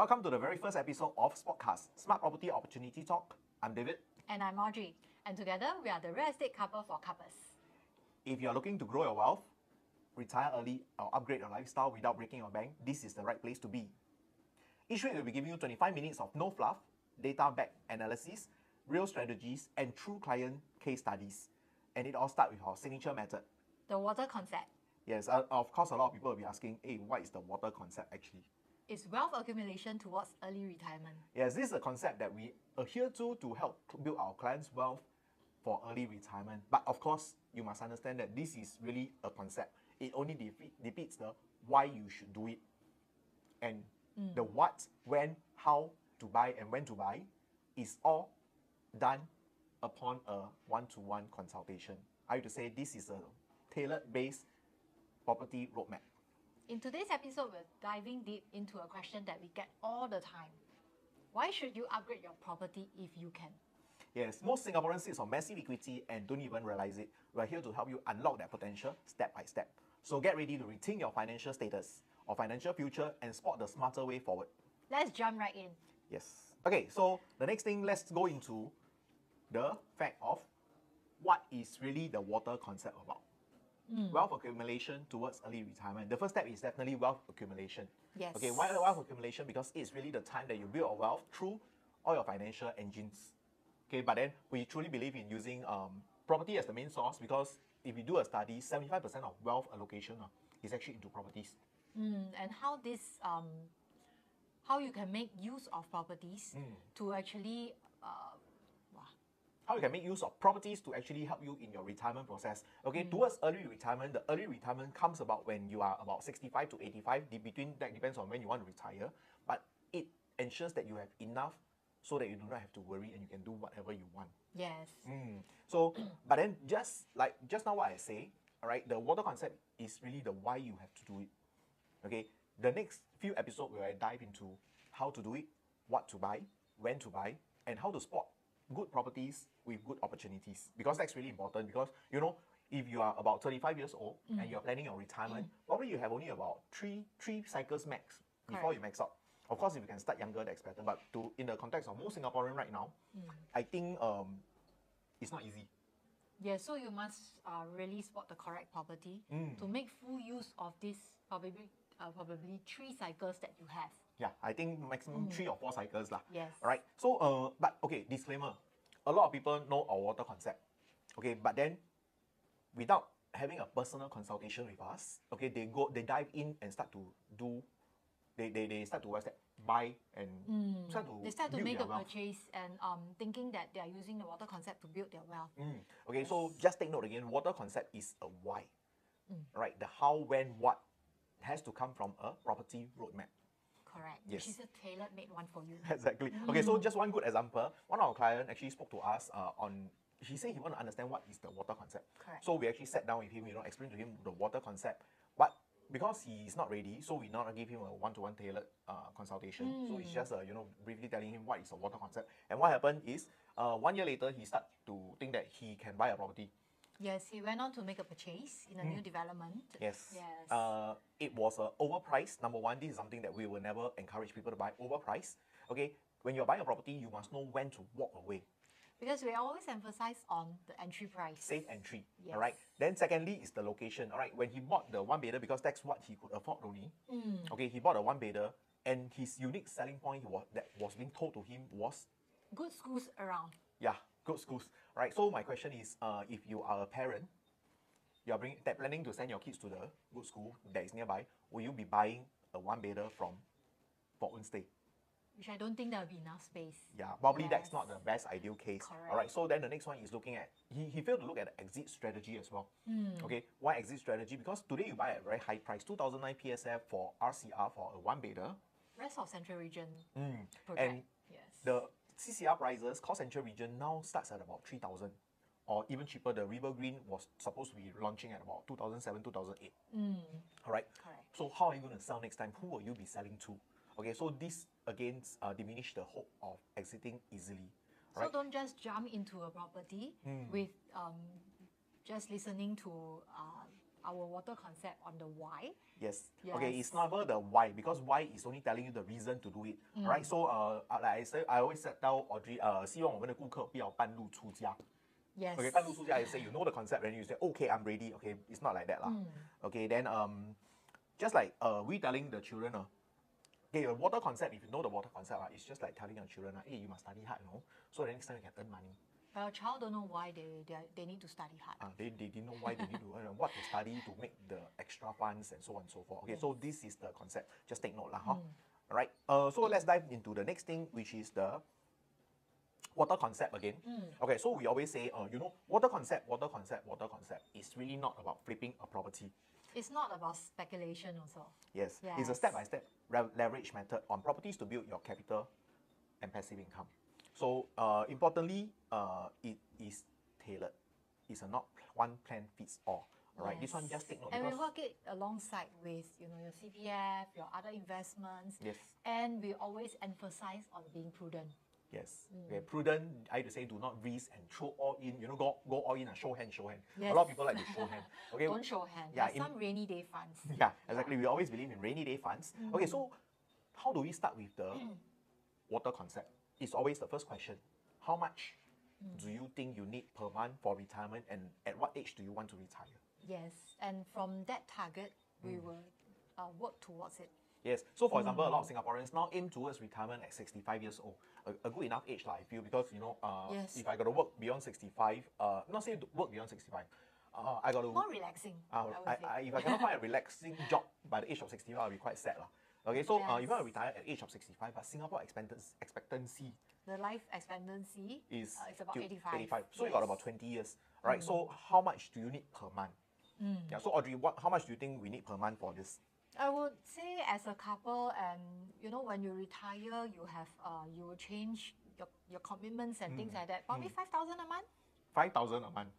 Welcome to the very first episode of Spotcast, Smart Property Opportunity Talk. I'm David. And I'm Audrey. And together, we are the real estate couple for couples. If you're looking to grow your wealth, retire early, or upgrade your lifestyle without breaking your bank, this is the right place to be. Each week, we'll be giving you 25 minutes of no fluff, data-backed analysis, real strategies, and true client case studies. And it all starts with our signature method. The W.A.T.E.R concept. Yes, of course, a lot of people will be asking, hey, what is the W.A.T.E.R concept actually? It's wealth accumulation towards early retirement. Yes, this is a concept that we adhere to help build our clients' wealth for early retirement. But of course, you must understand that this is really a concept. It only depicts the why you should do it. And the what, when, how to buy, and when to buy is all done upon a one-to-one consultation. I have to say this is a tailored-based property roadmap. In today's episode, we're diving deep into a question that we get all the time. Why should you upgrade your property if you can? Yes, most Singaporeans sit on massive equity and don't even realize it. We're here to help you unlock that potential step by step. So get ready to rethink your financial status or financial future and spot the smarter way forward. Let's jump right in. Yes. Okay, so the next thing, let's go into the fact of what is really the W.A.T.E.R concept about. Wealth accumulation towards early retirement. The first step is definitely wealth accumulation. Yes. Okay, why wealth accumulation? Because it's really the time that you build your wealth through all your financial engines. Okay, but then we truly believe in using property as the main source, because if you do a study, 75% of wealth allocation is actually into properties. And how this, how you can make use of properties to actually how you can make use of properties to actually help you in your retirement process. Okay, towards early retirement, the early retirement comes about when you are about 65 to 85. Between that depends on when you want to retire, but it ensures that you have enough so that you do not have to worry and you can do whatever you want. Yes. So, but then just now what I say, all right, the W.A.T.E.R concept is really the why you have to do it. Okay, the next few episodes where I dive into how to do it, what to buy, when to buy, and how to spot good properties with good opportunities, because that's really important. Because you know, if you are about 35 years old and you're planning your retirement, probably you have only about three cycles max before you max out. Of course, if you can start younger, that's better. But in the context of most Singaporean right now, I think it's not easy. Yeah, so you must really spot the correct property to make full use of this probably 3 cycles that you have. Yeah, I think maximum 3 or 4 cycles lah. Yes. All right. So, but okay, disclaimer. A lot of people know our W.A.T.E.R concept. Okay, but then without having a personal consultation with us, okay, they dive in and start to do, they start to buy and start to make a wealth. purchase and thinking that they are using the W.A.T.E.R concept to build their wealth. Okay, so just take note again, W.A.T.E.R concept is a why. Right, the how, when, what has to come from a property roadmap. Correct. Yes. Which is a tailor-made one for you. Exactly. Okay, so just one good example. One of our clients actually spoke to us he said he want to understand what is the W.A.T.E.R concept. Correct. So we actually sat down with him, explained to him the W.A.T.E.R concept. But because he is not ready, so we not give him a one-to-one tailored consultation. So it's just briefly telling him what is the W.A.T.E.R concept. And what happened is 1 year later, he started to think that he can buy a property. Yes, he went on to make a purchase in a new development. Yes. Yes. It was overpriced. Number one, this is something that we will never encourage people to buy overpriced. Okay, when you're buying a property, you must know when to walk away. Because we always emphasize on the entry price. Safe entry. Yes. All right. Then secondly is the location. All right. When he bought the one bedder, because that's what he could afford only. Okay, he bought a one bedder, and his unique selling point that was being told to him was good schools around. Yeah, good schools. Right. So my question is, if you are a parent, you are planning to send your kids to the good school that is nearby, will you be buying a one bedder for own stay? Which I don't think there will be enough space. Yeah, probably that's not the best ideal case. Correct. All right. So then the next one is looking at he failed to look at the exit strategy as well. Okay, why exit strategy? Because today you buy at a very high price, 2009 PSF for RCR for a one bedder. Rest of Central Region. Project. And yes. the CCR prices, Core Central Region now starts at about 3,000, or even cheaper. The River Green was supposed to be launching at about 2007, 2008. All right. Correct. So how are you going to sell next time? Who will you be selling to? Okay, so this again diminish the hope of exiting easily. So don't just jump into a property with just listening to our water concept on the why. Yes. Yes. Okay, it's never the why, because why is only telling you the reason to do it. Right? So like I said, I always said tell Audrey, 希望我们的顾客不要半路出家。 Yes. Okay, 半路出家 I say you know the concept and you say okay, I'm ready. Okay, it's not like that lah. Okay, then just like we telling the children okay, a water concept, if you know the water concept, it's just like telling your children, hey, you must study hard, you know, so the next time you can earn money. But a child don't know why they need to study hard. They didn't know why they need to earn, what to study to make the extra funds and so on and so forth. Okay, so this is the concept. Just take note lah, huh? Alright. So let's dive into the next thing, which is the water concept again. Okay, so we always say, you know, water concept is really not about flipping a property. It's not about speculation also. Yes. It's a step-by-step leverage method on properties to build your capital and passive income. So importantly, it is tailored. It's a not one plan fits all. Alright, this one just take note. And we work it alongside with your CPF, your other investments. Yes. And we always emphasize on being prudent. Yes. Okay, prudent, I have to say, do not risk and throw all in. You know, go all in and show hand. Yes. A lot of people like to show hand. Okay. Don't show hand. Yeah, There's some rainy day funds. Yeah, exactly. We always believe in rainy day funds. Okay, so how do we start with the water concept? It's always the first question. How much do you think you need per month for retirement, and at what age do you want to retire? Yes, and from that target, we will work towards it. Yes. So for example, a lot of Singaporeans now aim towards retirement at 65 years old. A good enough age, I feel, because you know, if I got to work beyond 65, not saying work beyond 65, I got to more relaxing. if I cannot find a relaxing job by the age of 65, I'll be quite sad lah. Okay, so if I retire at the age of 65, but Singapore expectancy, the life expectancy is about 85. So you got about 20 years, right? So how much do you need per month? Yeah. So Audrey, how much do you think we need per month for this? I would say as a couple, and you know, when you retire, you have you will change your commitments and things like that. Probably 5,000 a month. 5,000 a month.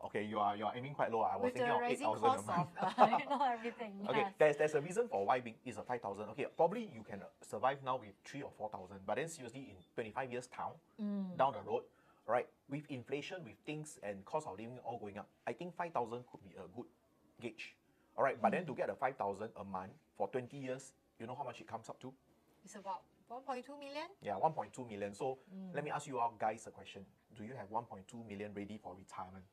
Okay, you are aiming quite low. I was With thinking the of rising 8,000 a cost month. of you know, everything. Okay, Yes. there's a reason for why it's a 5,000. Okay, probably you can survive now with 3 or 4,000, but then seriously in 25 years down the road, right? With inflation, with things and cost of living all going up, I think 5,000 could be a good gauge. All right, but then to get a 5,000 a month for 20 years, you know how much it comes up to? It's about 1.2 million. Yeah, 1.2 million. So let me ask you all guys a question. Do you have 1.2 million ready for retirement?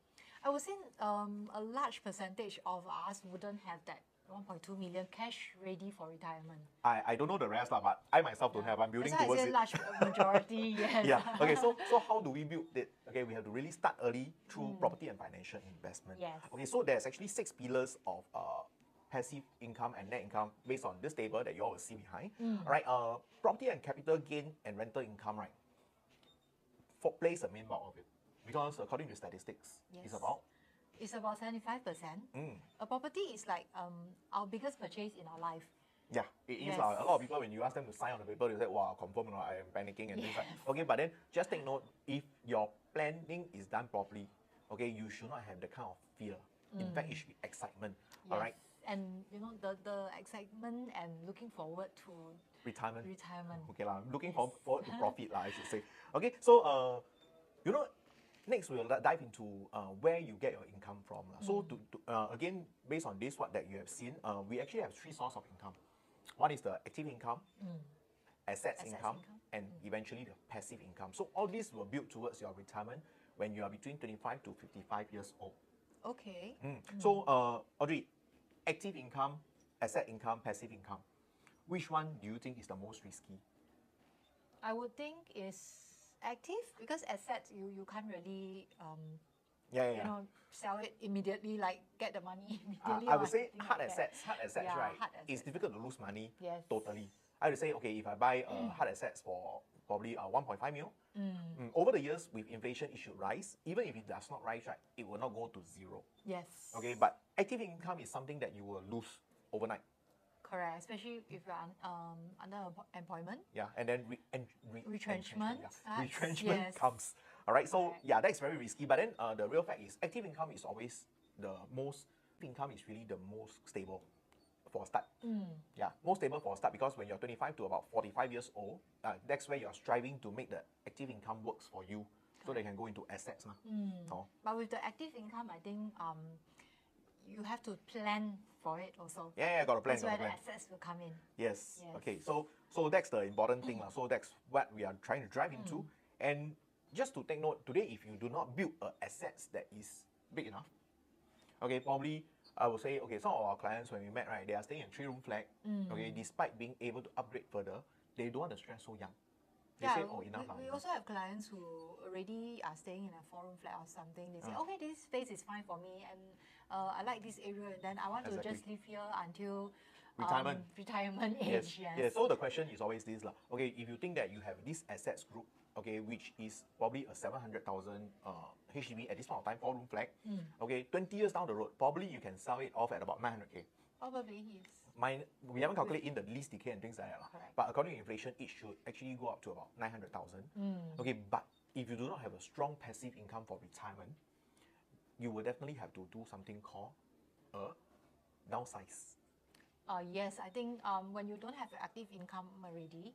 I would say a large percentage of us wouldn't have that 1.2 million cash ready for retirement. I don't know the rest, but I myself don't have. I'm building That's why towards I say it. large majority, yes. Yeah. Okay. So how do we build it? Okay, we have to really start early through property and financial investment. Yes. Okay. So there's actually 6 pillars of passive income and net income based on this table that you all will see behind. All right. Property and capital gain and rental income, right, plays the main bulk of it, because according to statistics, it's about. It's about 75%. A property is like our biggest purchase in our life. Yeah, it is. Yes. A lot of people, when you ask them to sign on the paper, they say, wow, confirm, I am panicking and things like. Okay, but then just take note, if your planning is done properly, okay, you should not have the kind of fear. In fact, it should be excitement. Yes. All right? And you know, the excitement and looking forward to Retirement. Okay, looking forward to profit, I should say. Okay, so, you know, next we'll dive into where you get your income from. So again, based on this, what that you have seen, we actually have 3 sources of income. One is the active income, assets income, and eventually the passive income. So all these will build towards your retirement when you are between 25 to 55 years old. Okay. So Audrey, active income, asset income, passive income, which one do you think is the most risky? I would think is active, because assets you can't really you know, sell it immediately, like get the money immediately. I would say something hard like assets, Yeah, right? hard It's assets. difficult to lose money. Yes. Totally. I would say, okay, if I buy hard assets for probably 1.5 mil, over the years with inflation, it should rise. Even if it does not rise, right, it will not go to 0. Yes. Okay, but active income is something that you will lose overnight. Correct, especially if you're under employment. Yeah, and then Retrenchment. Retrenchment Yes. comes. All right, so Correct. yeah, that's very risky. But then the real fact is, active income is always the most. Income is really the most stable for a start. Yeah, most stable for a start, because when you're 25 to about 45 years old, that's where you're striving to make the active income works for you, so they can go into assets. But with the active income, I think you have to plan for it also. Yeah, got to plan. That's where the assets will come in. Yes. Okay. So that's the important thing, so that's what we are trying to drive into. And just to take note, today, if you do not build assets that is big enough, okay, probably I will say, okay, some of our clients when we met, right, they are staying in 3-room flat. Okay, despite being able to upgrade further, they don't want to stress so young. They say, oh, enough. We also have clients who already are staying in a 4-room flat or something. They say, okay, this space is fine for me, and I like this area, and then I want to just live here until retirement age. Yes. So the question is always this, okay, if you think that you have this assets group, okay, which is probably a 700,000 HDB at this point of time, 4-room flat, okay, 20 years down the road, probably you can sell it off at about 900K. Probably, yes. We haven't calculated in the lease decay and things like that. But according to inflation, it should actually go up to about 900,000. Okay, but if you do not have a strong passive income for retirement, you will definitely have to do something called a downsize. Yes, I think when you don't have active income already,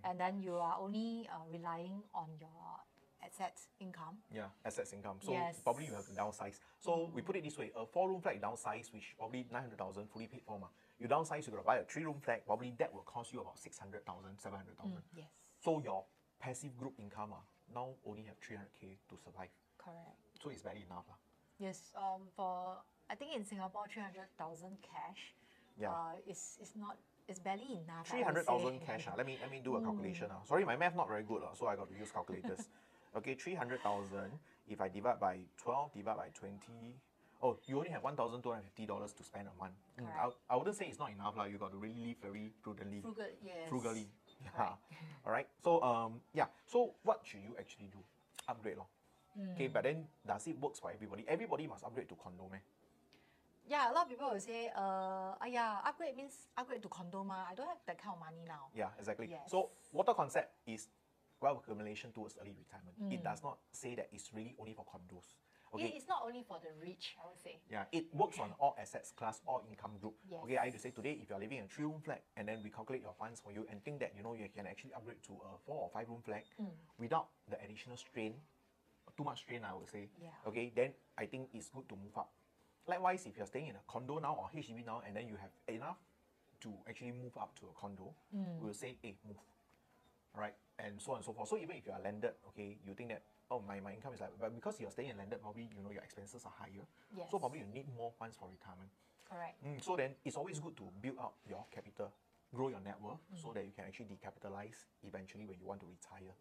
and then you are only relying on your assets income. Yeah, assets income. So probably you have to downsize. So we put it this way, a 4-room flat downsize, which probably 900,000 fully paid for. You downsize, you're going to buy a 3-room flat, probably that will cost you about 600,000, 700,000. Yes. So your passive group income now only have 300K to survive. Correct. So it's barely enough. Yes, I think in Singapore, 300,000 cash it's barely enough. 300,000 cash. Let me do a calculation. Sorry, my math not very good, so I got to use calculators. Okay, 300,000, if I divide by 12, divide by 20, oh, you only have $1,250 to spend a month. I wouldn't say it's not enough. You got to really live very prudently. Frugally. Yeah. All right. So, so what should you actually do? Upgrade. Okay, but then does it work for everybody? Everybody must upgrade to condo, man. Yeah, a lot of people will say, upgrade means upgrade to condo, I don't have that kind of money now. Yeah, exactly. Yes. So W.A.T.E.R Concept is wealth accumulation towards early retirement. It does not say that it's really only for condos. Okay. It's not only for the rich, I would say. Yeah, it works on all assets class, all income group. Yes. Okay, I have to say today, if you're living in a 3-room flat and then we calculate your funds for you and think that you can actually upgrade to a 4 or 5-room flat without the additional strain, too much strain, I would say. Yeah. Okay, then I think it's good to move up. Likewise, if you're staying in a condo now or HDB now and then you have enough to actually move up to a condo, we'll say, hey, move. All right, and so on and so forth. So even if you are landed, okay, you think that, oh, my income is but because you're staying in landed, probably your expenses are higher. Yes. So probably you need more funds for retirement. Correct. So then it's always good to build up your capital, grow your net worth, so that you can actually decapitalize eventually when you want to retire.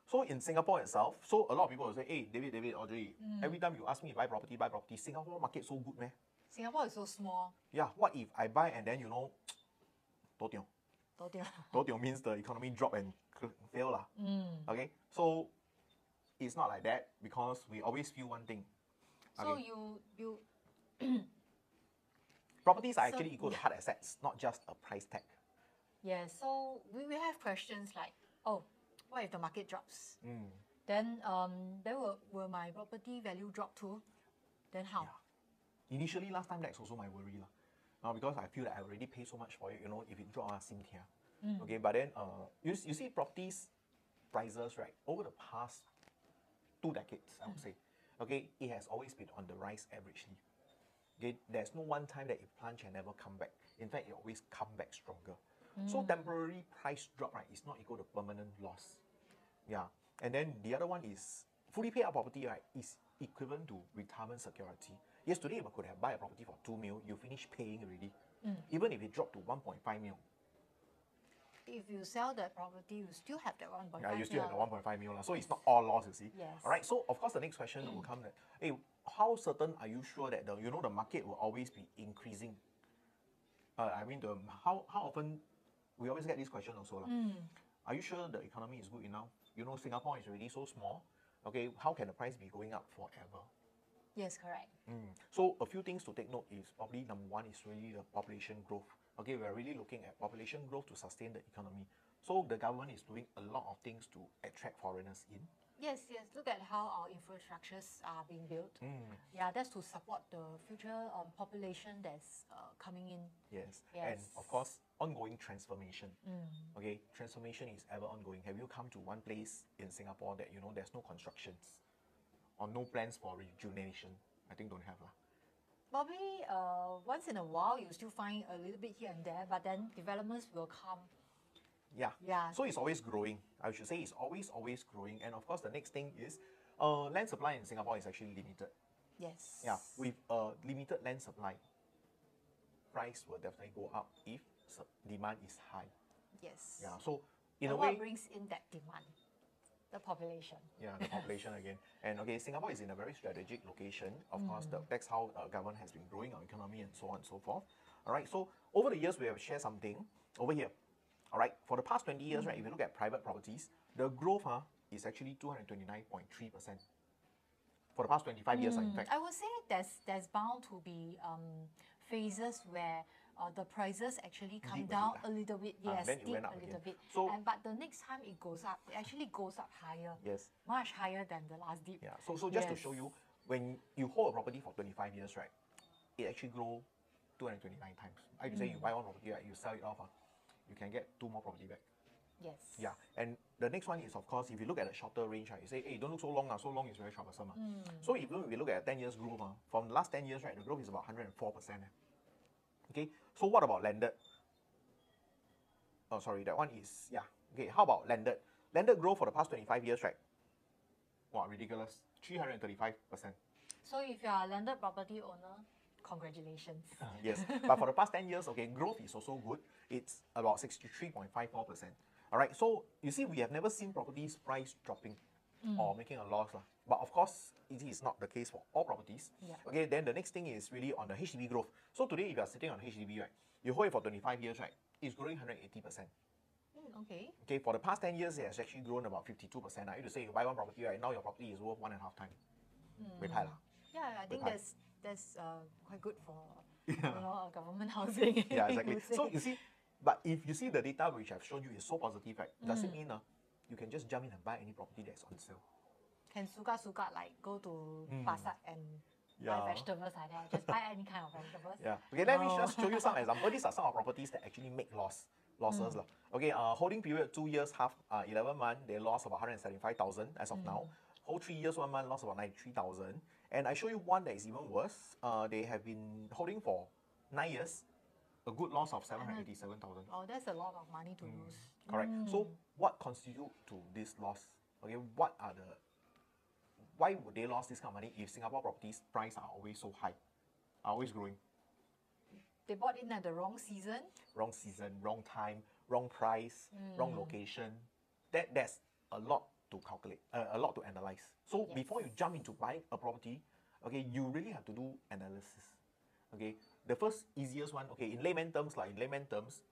So in Singapore itself, so a lot of people will say, hey, David&Audrie, every time you ask me to buy property, Singapore market so good, man. Singapore is so small. Yeah, what if I buy and then, Totiong means the economy drop and fail. Okay, so it's not like that because we always feel one thing. So okay. you properties are actually equal to hard assets, not just a price tag. Yeah, so we have questions like, oh, what if the market drops? Then will my property value drop too? Then how? Yeah. Initially, last time, that's also my worry. Because I feel that I already pay so much for it, if it drops, okay, but then you see properties prices, right, over the past 2 decades, I would say, okay, it has always been on the rise averagely. Okay, there's no one time that it plunge and never come back. In fact, it always come back stronger. So temporary price drop, right, is not equal to permanent loss. Yeah, and then the other one is fully paid up property, right, is equivalent to retirement security. Yes, today you could have buy a property for 2 mil, you finish paying already. Even if it dropped to 1.5 mil. If you sell that property, you still have that 1.5 mil. Yeah, you still have the 1.5 mil. So it's not all loss, you see. Yes. All right, so of course the next question will come that, hey, how certain are you sure that the market will always be increasing? How often, we always get this question also. Are you sure the economy is good enough? Singapore is already so small. Okay, how can the price be going up forever? Yes, correct. So a few things to take note is probably number one is really the population growth. Okay, we're really looking at population growth to sustain the economy. So the government is doing a lot of things to attract foreigners in. Yes. Look at how our infrastructures are being built. Yeah, that's to support the future population that's coming in. Yes, and of course, ongoing transformation. Okay, transformation is ever ongoing. Have you come to one place in Singapore that there's no constructions or no plans for rejuvenation? I think don't have. Probably once in a while you still find a little bit here and there, but then developments will come. Yeah. Yeah. So it's always growing. I should say it's always growing. And of course, the next thing is land supply in Singapore is actually limited. Yes. Yeah. With limited land supply, price will definitely go up if demand is high. Yes. Yeah. So in and a way, what brings in that demand? The population. Yeah, the population again. And okay, Singapore is in a very strategic location. Of course, that's how the government has been growing our economy and so on and so forth. All right, so over the years, we have shared something over here. All right, for the past 20 years, right, if you look at private properties, the growth is actually 229.3%. For the past 25 years, in fact. I would say there's bound to be phases where the prices actually come Dip a down bit, a little bit. Yes, then it dip went a up little again. bit. So- but the next time it goes up, it actually goes up higher. Yes. Much higher than the last dip. Yeah. So just to Yes. show you, when you hold a property for 25 years, right, it actually grow 229 times. I would say you buy one property, right, you sell it off, you can get 2 more property back. Yes. Yeah, and the next one is, of course, if you look at a shorter range, right, you say, hey, don't look so long, so long is very troublesome. So if we look at 10 years growth, from the last 10 years, right, the growth is about 104%. Okay, so what about landed? Oh, sorry, that one is, yeah. Okay, how about landed? Landed growth for the past 25 years, right? Wow, ridiculous, 335%. So if you are a landed property owner, congratulations. Yes, but for the past 10 years, okay, growth is also good. It's about 63.54%. All right, so you see, we have never seen properties price dropping or making a loss. But of course, it is not the case for all properties. Yeah. Okay, then the next thing is really on the HDB growth. So today, if you are sitting on HDB, right, you hold it for 25 years, right, it's growing 180%. Okay. Okay, for the past 10 years, it has actually grown about 52%. I used to say you buy one property, right, now your property is worth 1.5 times. Yeah, I think high. that's quite good for government housing. Yeah, exactly. I would say. So you see, but if you see the data which I've shown you is so positive, right, does it mean you can just jump in and buy any property that's on sale? Can suka like go to pasar and Yeah. buy vegetables like that. Just buy any kind of vegetables. Yeah. Okay, let me just show you some examples. These are some of properties that actually make losses. Okay, holding period 2 years, 11 months, they lost about 175,000 as of now. Hold 3 years, 1 month, lost about 93,000. And I show you one that is even worse. They have been holding for 9 years, a good loss of 787,000. Oh, that's a lot of money to lose. Correct. So what constitute to this loss? Okay, why would they lose this kind of money if Singapore properties price are always so high, are always growing? They bought in at the wrong season. Wrong season, wrong time, wrong price, wrong location. There's a lot to calculate, a lot to analyze. So before you jump into buying a property, okay, you really have to do analysis. Okay, the first easiest one, okay, in layman terms,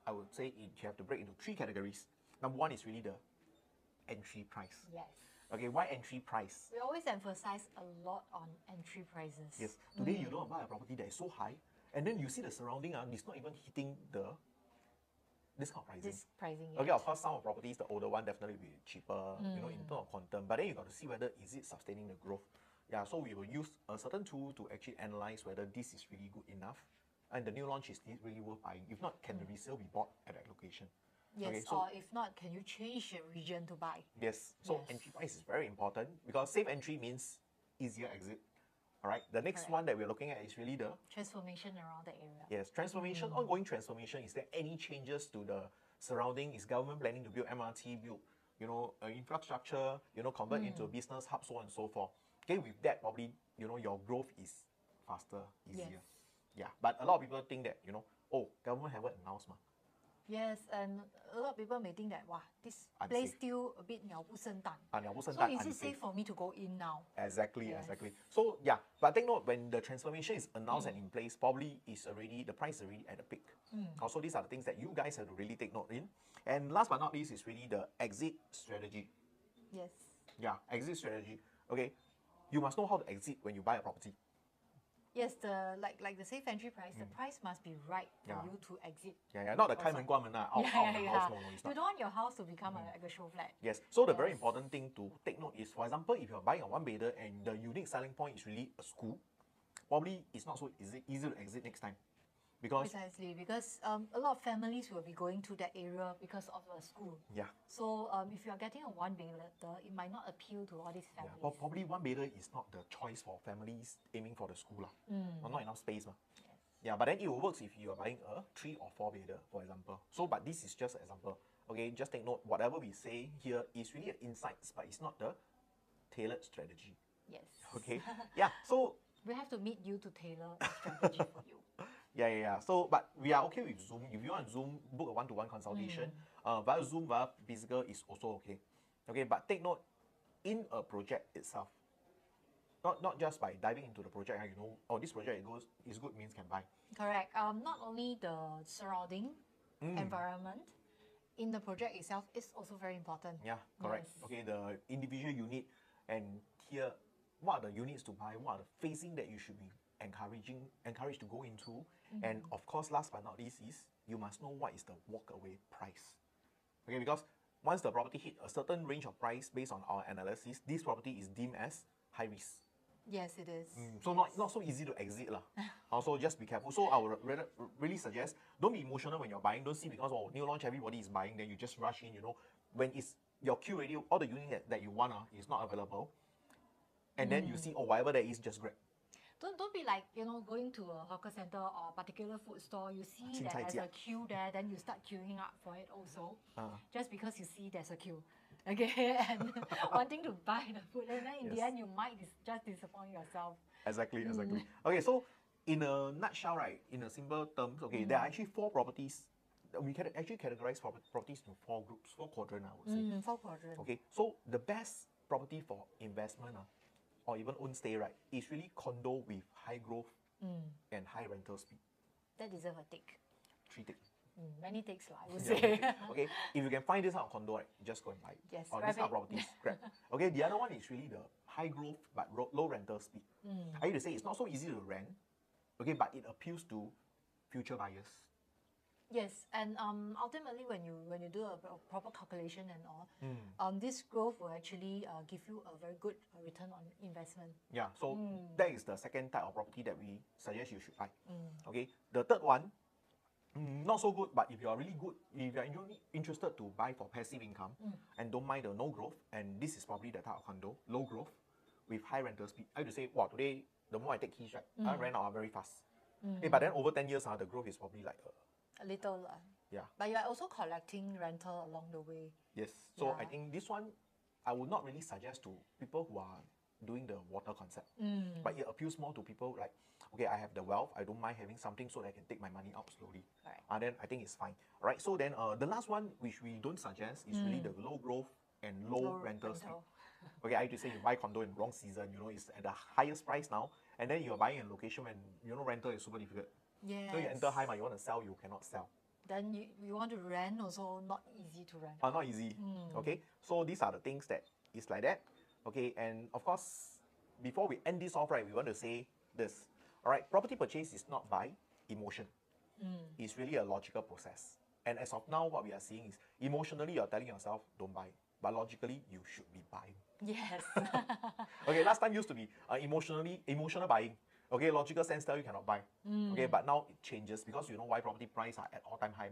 I would say you have to break into 3 categories. Number 1 is really the entry price. Yes. Okay, why entry price? We always emphasize a lot on entry prices. Yes, today you don't buy a property that is so high, and then you see the surrounding, it's not even hitting this kind of pricing. This pricing. Okay, of course, some of properties, the older one definitely will be cheaper, in terms of quantum. But then you got to see whether is it sustaining the growth. Yeah, so we will use a certain tool to actually analyze whether this is really good enough, and the new launch is really worth buying. If not, can the resale be bought at that location? Yes, okay, so, or if not, can you change your region to buy? Yes, so entry price is very important because safe entry means easier exit. All right, the next one that we're looking at is really the transformation around the area. Yes, transformation, ongoing transformation. Is there any changes to the surrounding? Is government planning to build MRT, build infrastructure, convert into a business hub, so on and so forth? Okay, with that, probably your growth is faster, easier. Yes. Yeah, but a lot of people think that government haven't announced. Yes, and a lot of people may think that, wow, this Unsafe. place still a bit 鸟不生蛋. So is it unsafe. safe for me to go in now? Exactly, Yes. exactly. So yeah, but take note, when the transformation is announced and in place, probably the price is already at the peak. Also, these are the things that you guys have to really take note in. And last but not least is really the exit strategy. Yes. Yeah, exit strategy. Okay, you must know how to exit when you buy a property. Yes, the like the safe entry price, the price must be right for Yeah. you to exit. Yeah, not the 开门关门 out of the house. No, it's You not. don't want your house to become like a show flat. Yes. So the very Yes. important thing to take note is, for example, if you're buying a 1-bedder and the unique selling point is really a school, probably it's not so easy to exit next time. Because Precisely, because a lot of families will be going to that area because of the school. yeah, So if you are getting a one-bedder, it might not appeal to all these yeah, families. probably one bedder is not the choice for families aiming for the school lah. Not enough space ma. Yes. Yeah, but then it works if you are buying a 3 or 4 bedder, for example. So, but this is just an example. Okay, just take note. Whatever we say here is really an insights, but it's not the tailored strategy. Yes. Okay. Yeah. So We have to meet you to tailor a strategy for you. yeah. So, but we are okay with Zoom. If you want Zoom, book a one-to-one consultation. Via Zoom, via physical is also okay. Okay, but take note, in a project itself, not just by diving into the project, you know, oh, this project is good means can buy. Correct. Not only the surrounding environment in the project itself is also very important. Yeah, correct. Yes. Okay, the individual unit, and here, what are the units to buy? What are the phasing that you should be encouraged to go into? And of course, last but not least is you must know what is the walkaway price. Okay, because once the property hit a certain range of price based on our analysis, this property is deemed as high risk. Yes, it is. So not so easy to exit lah. Also, just be careful. So I would really suggest, don't be emotional when you're buying. Don't see because new launch everybody is buying, then you just rush in. You know, when it's your queue ready, all the unit that you want is not available, and then you see, oh, whatever there is, just grab. Don't be like, you know, going to a hawker center or a particular food store, you see that there's a queue there, then you start queuing up for it also. Just because you see there's a queue. Okay, and wanting to buy the food, and then in the end you might just disappoint yourself. Exactly. Okay, so in a nutshell, right, in a simple terms, okay, there are actually 4 properties. We can actually categorize properties into 4 groups, 4 quadrants, I would say. 4 quadrants. Okay, so the best property for investment or even own stay, right, is really condo with high growth and high rental speed. That deserves a tick. 3 tick. Many ticks, I would say. Okay, if you can find this out of condo, right, just go and buy it. Yes, or this kind of properties, grab. Okay, the other one is really the high growth but low rental speed. I need to say it's not so easy to rent, okay, but it appeals to future buyers. Yes, and ultimately when you do a proper calculation and all, this growth will actually give you a very good return on investment. Yeah, so that is the second type of property that we suggest you should buy. Okay, the third one, not so good, but if you are really good, if you are interested to buy for passive income and don't mind the no growth, and this is probably the type of condo, low growth with high rental speed. I have to say, wow, today the more I take keys, right, I rent out very fast. Okay, but then over 10 years, the growth is probably like a little. Yeah. But you are also collecting rental along the way. Yes. So I think this one, I would not really suggest to people who are doing the W.A.T.E.R concept. But it appeals more to people like, okay, I have the wealth, I don't mind having something so that I can take my money out slowly. Right. Then I think it's fine. Right. So then the last one, which we don't suggest, is really the low growth and low rental speed. Okay, I have to say you buy condo in wrong season, you know, it's at the highest price now, and then you're buying in a location when, you know, rental is super difficult. Yes. So you enter high, you want to sell, you cannot sell. Then you want to rent also not easy to rent. Not easy. Okay, so these are the things that is like that. Okay, and of course, before we end this off, right, we want to say this. All right, property purchase is not by emotion. It's really a logical process. And as of now, what we are seeing is emotionally you're telling yourself, don't buy. But logically, you should be buying. Yes. Okay, last time used to be emotional buying. Okay, logical sense tell you cannot buy. Okay, but now it changes because you know why property price are at all-time high.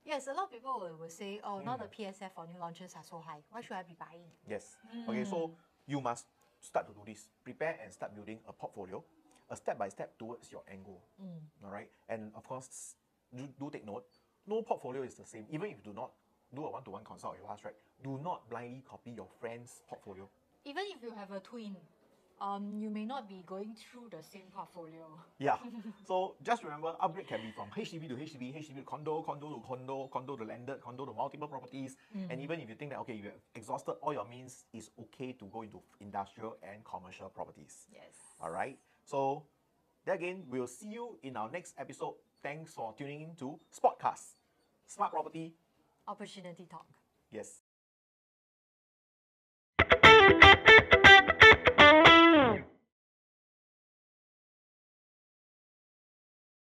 Yes, a lot of people will say, oh, now the PSF for new launches are so high. Why should I be buying? Yes. Okay, so you must start to do this. Prepare and start building a portfolio, a step-by-step towards your end goal. All right? And of course, do take note, no portfolio is the same. Even if you do not do a one-to-one consult with us, right, do not blindly copy your friend's portfolio. Even if you have a twin, you may not be going through the same portfolio. Yeah. So just remember, upgrade can be from HDB to HDB, HDB to condo, condo to condo, condo to landed, condo to multiple properties. And even if you think that, okay, you have exhausted all your means, it's okay to go into industrial and commercial properties. Yes. All right. So, there again, we'll see you in our next episode. Thanks for tuning in to Spotcast. Smart Property. Opportunity Talk. Yes.